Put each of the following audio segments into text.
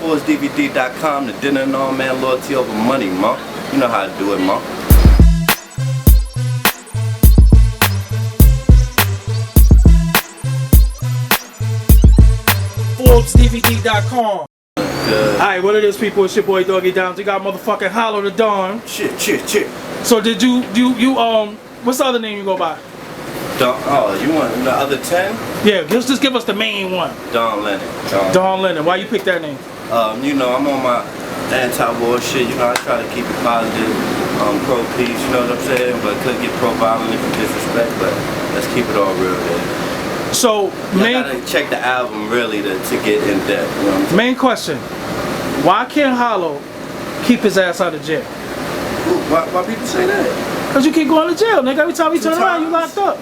ForceDVD.com, the dinner and all, man. Loyalty over money, ma. You know how to do it, ma. ForceDVD.com. Alright, what it is, people? It's your boy Doggy Downs. You got motherfucking Hollow the Dawn. Shit. So did you what's the other name you go by? Oh, you want the other 10? Yeah, just give us the main one. Don Lennon. Don Lennon. Why you pick that name? You know, I'm on my anti-war shit. You know, I try to keep it positive, pro-peace, you know what I'm saying? But could get pro-violent if you disrespect, but let's keep it all real there. So, you gotta check the album really to get in depth. You know what I'm saying? Main question: why can't Hollow keep his ass out of jail? Why people say that? Cause you keep going to jail, nigga. Every time you turn around, you locked up.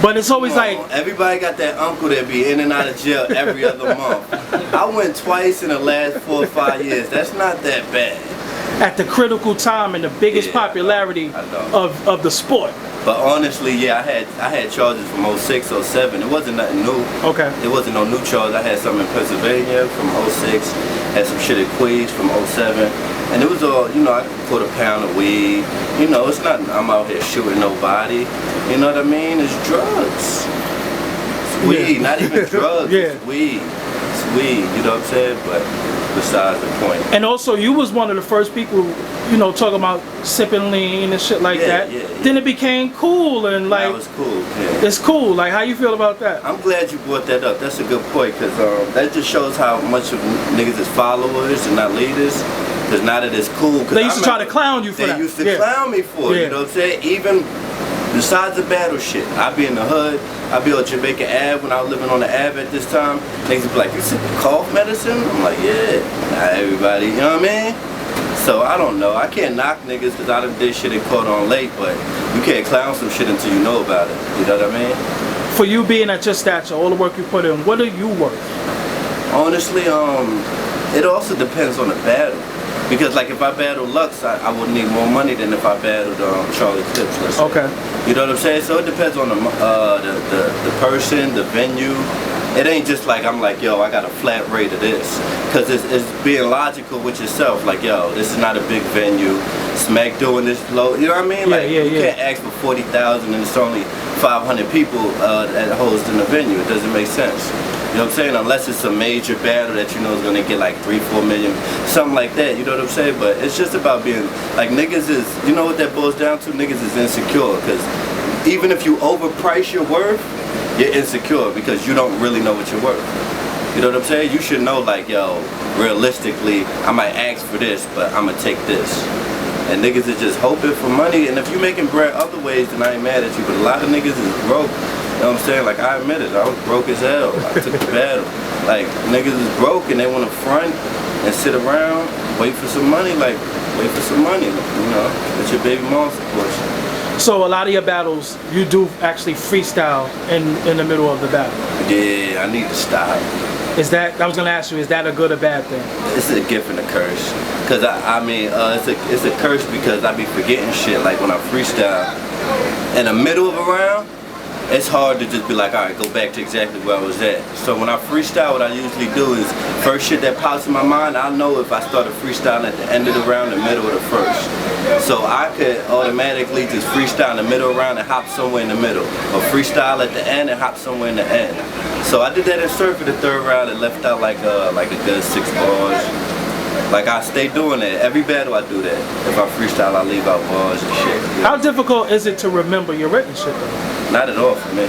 But it's always like everybody got that uncle that be in and out of jail every other month. I went twice in the last 4 or 5 years. That's not that bad. At the critical time and the biggest popularity of the sport. But honestly, yeah, I had charges from 06, 07. It wasn't nothing new. Okay. It wasn't no new charge. I had some in Pennsylvania from 06. Had some shit at Queens from 07. And it was all, you know, I put a pound of weed. You know, it's not, I'm out here shooting nobody. You know what I mean? It's drugs. It's weed, not even drugs. It's weed. It's weed, you know what I'm saying? But besides the point. And also, you was one of the first people, you know, talking about sipping lean and shit like that. Then it became cool and like. That was cool, It's cool. Like, how you feel about that? I'm glad you brought that up. That's a good point, because that just shows how much of niggas is followers and not leaders. Because now that it's cool. They used to try to clown you for that. They used to clown me for it, you know what I'm saying? Even besides the battle shit, I be in the hood, I be on Jamaica Ave when I was living on the Ave at this time. Niggas would be like, you sipping cough medicine? I'm like, yeah. Not everybody, you know what I mean? So I don't know. I can't knock niggas because I done did shit and caught on late, but you can't clown some shit until you know about it. You know what I mean? For you being at your stature, all the work you put in, what are you worth? Honestly, it also depends on the battle. Because like if I battled Lux, I would need more money than if I battled Charlie Clips, let's say. Okay. You know what I'm saying? So it depends on the person, the venue. It ain't just like I'm like, yo, I got a flat rate of this. Because it's being logical with yourself. Like, yo, this is not a big venue. Smack doing this low. You know what I mean? Like, you can't ask for 40,000 and it's only 500 people that host in the venue. It doesn't make sense. You know what I'm saying? Unless it's a major battle that you know is gonna get like 3-4 million, something like that, you know what I'm saying? But it's just about being, like, niggas is, you know what that boils down to? Niggas is insecure, because even if you overprice your worth, you're insecure because you don't really know what you're worth. You know what I'm saying? You should know, like, yo, realistically, I might ask for this, but I'm gonna take this. And niggas is just hoping for money, and if you making bread other ways, then I ain't mad at you, but a lot of niggas is broke. You know what I'm saying? Like, I admit it, I was broke as hell. I took the battle. Like, niggas is broke and they want to front and sit around, wait for some money. Like, wait for some money, you know? It's your baby mom's portion. So a lot of your battles, you do actually freestyle in the middle of the battle? Yeah, I need to stop. Is that, I was gonna ask you, is that a good or bad thing? It's a gift and a curse. Cause I mean, it's a curse because I be forgetting shit. Like when I freestyle, in the middle of a round, it's hard to just be like, all right, go back to exactly where I was at. So when I freestyle, what I usually do is, first shit that pops in my mind, I'll know if I start a freestyle at the end of the round, the middle, or the first. So I could automatically just freestyle in the middle round and hop somewhere in the middle, or freestyle at the end and hop somewhere in the end. So I did that in Surf for the third round and left out like a good 6 bars. Like, I stay doing that. Every battle I do that. If I freestyle, I leave out bars and shit. How difficult is it to remember your written shit though? Not at all for me.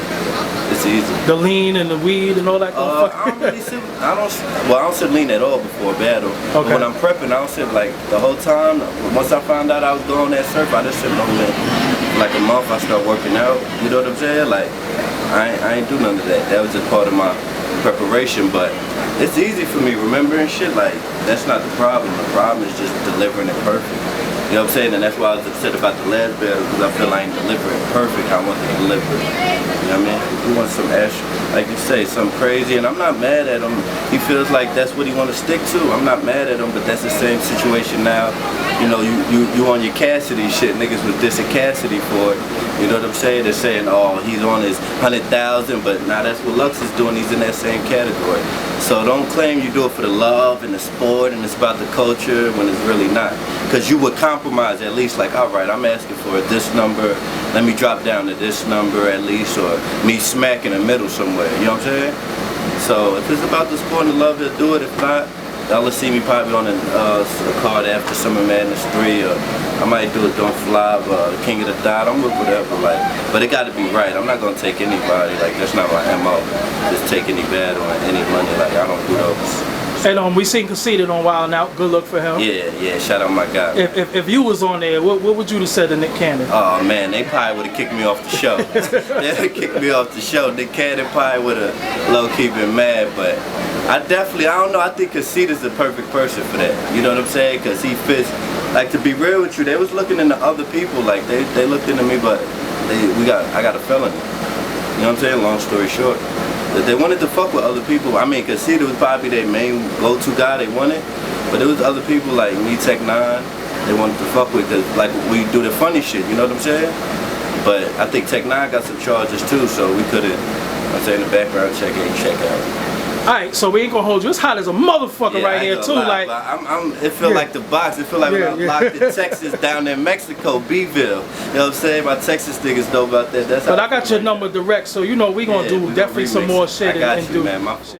It's easy. The lean and the weed and all that kind of I don't really sip, I don't sip lean at all before a battle. Okay. But when I'm prepping, I don't sip like the whole time. Once I found out I was going that surf, I just sip no lean. Like a month, I start working out. You know what I'm saying? Like, I ain't do none of that. That was just part of my preparation, but it's easy for me remembering shit. Like, that's not the problem. The problem is just delivering it perfect. You know what I'm saying? And that's why I was upset about the last battle, because I feel like I ain't delivering perfect how I want to deliver it. You know what I mean? We want some extra. like you say, something crazy, and I'm not mad at him. He feels like that's what he want to stick to. I'm not mad at him, but that's the same situation now. You know, you on your Cassidy shit. Niggas was dissing Cassidy for it. You know what I'm saying? They're saying, oh, he's on his 100,000, but now that's what Lux is doing. He's in that same category. So don't claim you do it for the love and the sport and it's about the culture when it's really not. Because you would compromise at least, like, all right, I'm asking for this number. Let me drop down to this number at least, or me smack in the middle somewhere. You know what I'm saying? So if it's about the sport and the love, he'll do it. If not, y'all see me probably on a card after Summer Madness 3, or I might do a Don't Fly, King of the Dot. I'm with whatever, like, but it got to be right. I'm not gonna take anybody. Like, that's not my MO. Just take any bad or any money. Like, I don't do those. And we seen Cassidy on Wild 'N Out. Good luck for him. Yeah. Shout out my guy. If you was on there, what would you have said to Nick Cannon? Oh man, they probably would have kicked me off the show. They kicked me off the show. Nick Cannon probably would have low-key been mad, but I don't know. I think Cassidy's the perfect person for that. You know what I'm saying? Because he fits. Like, to be real with you, they was looking into other people. Like, they looked into me, but I got a felony. You know what I'm saying? Long story short. That they wanted to fuck with other people. I mean, Cassidy was probably their main go-to guy they wanted, but there was other people like me, Tech 9, they wanted to fuck with, cause like we do the funny shit, you know what I'm saying? But I think Tech 9 got some charges too, so we couldn't, I'm saying, the background check ain't check out. Alright, so we ain't gonna hold you. It's hot as a motherfucker right here too. Lie, like, it feel like the box. It feel like when I locked in Texas down there in Mexico, Bville. You know what I'm saying? My Texas niggas know about that. That's but I got your number direct, so you know we gonna do definitely some more shit I got and you, do. Man.